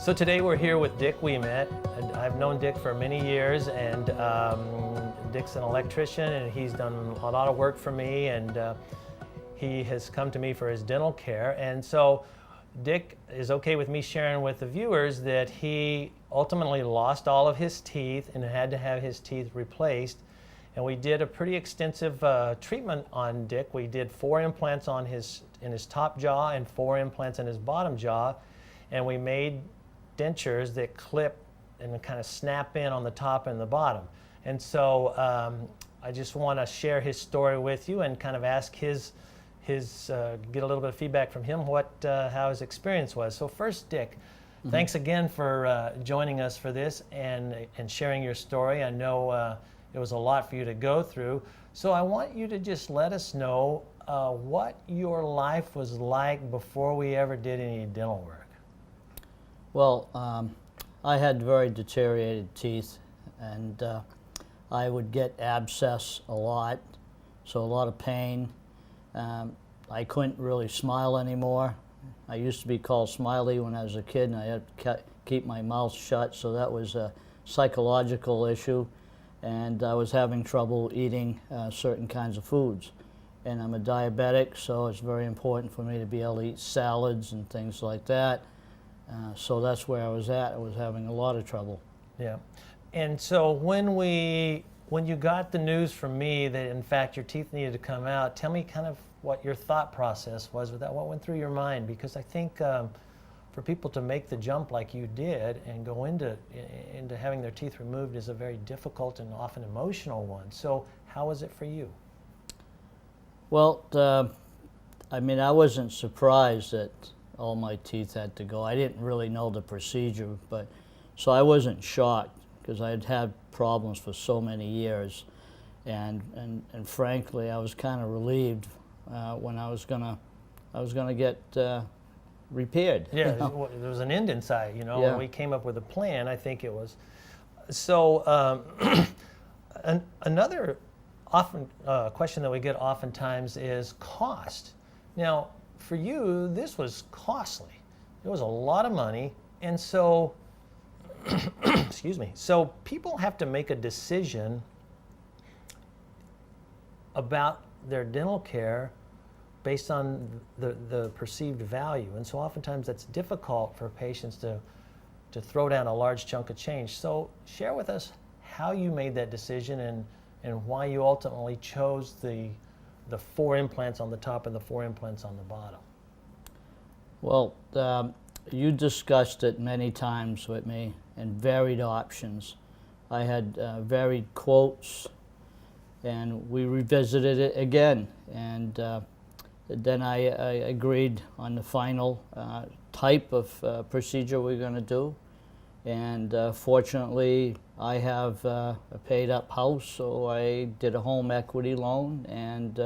So today we're here with Dick Ouimet. I've known Dick for many years, and Dick's an electrician, and he's done a lot of work for me, and he has come to me for his dental care. And so Dick is okay with me sharing with the viewers that he ultimately lost all of his teeth and had to have his teeth replaced. And we did a pretty extensive treatment on Dick. We did 4 implants in his top jaw and 4 implants in his bottom jaw, and we made dentures that clip and kind of snap in on the top and the bottom. And so I just want to share his story with you and kind of ask get a little bit of feedback from him how his experience was. So first, Dick, thanks again for joining us for this and sharing your story. I know it was a lot for you to go through. So I want you to just let us know what your life was like before we ever did any dental work. Well, I had very deteriorated teeth, and I would get abscess a lot, so a lot of pain. I couldn't really smile anymore. I used to be called Smiley when I was a kid, and I had to keep my mouth shut, so that was a psychological issue. And I was having trouble eating certain kinds of foods. And I'm a diabetic, so it's very important for me to be able to eat salads and things like that. So that's where I was at. I was having a lot of trouble. Yeah. And so when you got the news from me that in fact your teeth needed to come out, tell me kind of what your thought process was with that. What went through your mind? Because I think for people to make the jump like you did and go into having their teeth removed is a very difficult and often emotional one. So how was it for you? Well, I mean, I wasn't surprised that all my teeth had to go. I didn't really know the procedure, so I wasn't shocked because I had had problems for so many years, and frankly, I was kind of relieved when I was gonna get repaired. Yeah, you know? there was an end in sight, you know. Yeah. When we came up with a plan, I think it was. So another question that we get oftentimes is cost. Now, for you, this was costly. It was a lot of money, and so, excuse me. So people have to make a decision about their dental care based on the perceived value, and so oftentimes that's difficult for patients to throw down a large chunk of change. So share with us how you made that decision and why you ultimately chose the 4 implants on the top and the 4 implants on the bottom. Well, you discussed it many times with me and varied options. I had varied quotes, and we revisited it again, and then I agreed on the final type of procedure we're going to do. And fortunately, I have a paid-up house, so I did a home equity loan, and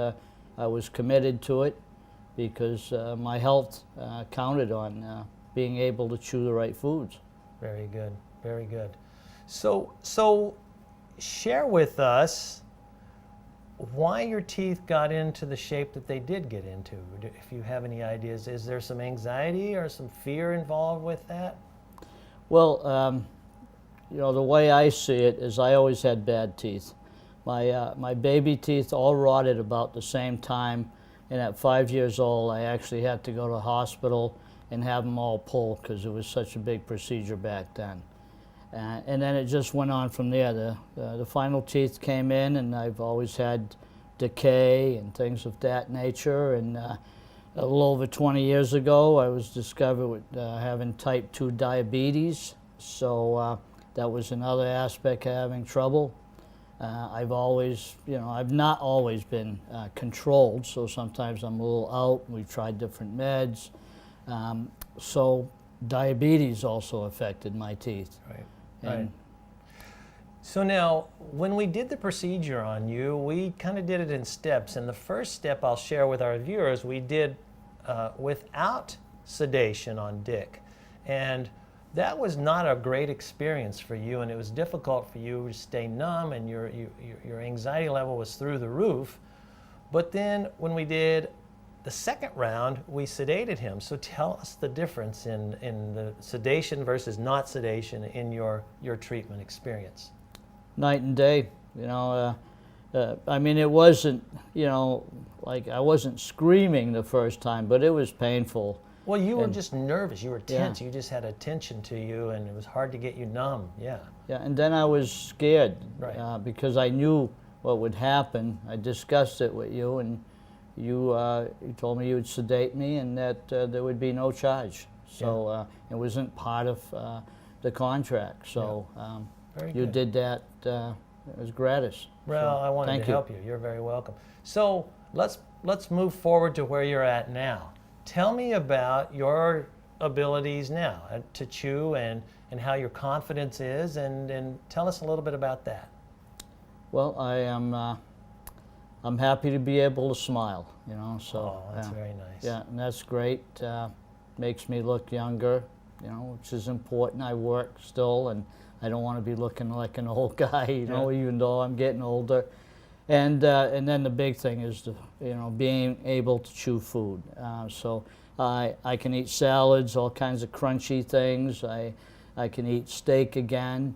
I was committed to it because my health counted on being able to chew the right foods. Very good, very good. So share with us why your teeth got into the shape that they did get into. If you have any ideas, is there some anxiety or some fear involved with that? Well, you know, the way I see it is I always had bad teeth. My baby teeth all rotted about the same time, and at 5 years old, I actually had to go to the hospital and have them all pulled because it was such a big procedure back then. And then it just went on from there. The final teeth came in, and I've always had decay and things of that nature. And a little over 20 years ago, I was discovered with having type 2 diabetes. So that was another aspect of having trouble. I've always, you know, I've not always been controlled, so sometimes I'm a little out. We've tried different meds. So diabetes also affected my teeth. Right. Right. So now, when we did the procedure on you, we kind of did it in steps. And the first step I'll share with our viewers, we did without sedation on Dick. And that was not a great experience for you, and it was difficult for you to stay numb, and your anxiety level was through the roof. But then when we did the second round, we sedated him. So tell us the difference in the sedation versus not sedation in your treatment experience. Night and day, you know. I mean, it wasn't, you know, like I wasn't screaming the first time, but it was painful. Well, you were just nervous. You were tense. Yeah. You just had a tension to you, and it was hard to get you numb. Yeah. Yeah, and then I was scared, Right. because I knew what would happen. I discussed it with you, and you told me you would sedate me and that there would be no charge. So it wasn't part of the contract. So Very you good. did that. It was gratis. Well, So, I wanted thank to help you. You're very welcome. So let's move forward to where you're at now. Tell me about your abilities now to chew and how your confidence is, and tell us a little bit about that. Well, I'm happy to be able to smile, you know, so. Oh, that's very nice. Yeah, and that's great. Makes me look younger, you know, which is important. I work still, and I don't want to be looking like an old guy, you know, even though I'm getting older. And then the big thing is, you know, being able to chew food. So I can eat salads, all kinds of crunchy things. I can eat steak again.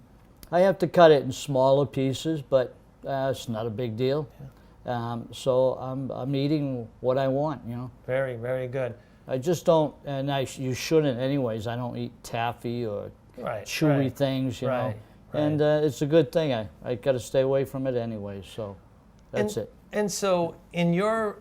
I have to cut it in smaller pieces, but it's not a big deal. So I'm eating what I want, you know. Very, very good. I just don't, and you shouldn't anyways. I don't eat taffy or chewy things, you know. Right. And it's a good thing. I got to stay away from it anyway. So that's it. And so, in your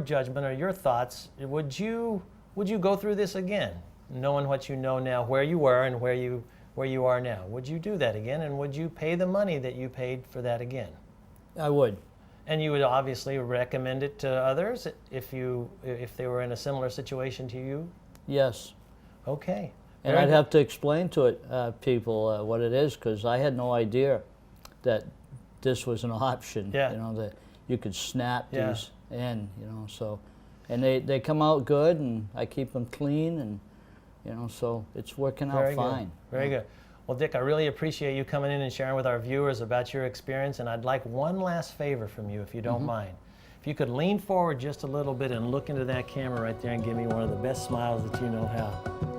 judgment or your thoughts, would you go through this again, knowing what you know now, where you were and where you are now? Would you do that again, and would you pay the money that you paid for that again? I would. And you would obviously recommend it to others if they were in a similar situation to you? Yes. Okay. And I'd have to explain to people what it is, because I had no idea that this was an option. Yeah. You know, that you could snap these in, you know, so. And they come out good, and I keep them clean, and, you know, so it's working out fine. Very good. Well, Dick, I really appreciate you coming in and sharing with our viewers about your experience, and I'd like one last favor from you, if you don't mind. If you could lean forward just a little bit and look into that camera right there and give me one of the best smiles that you know how.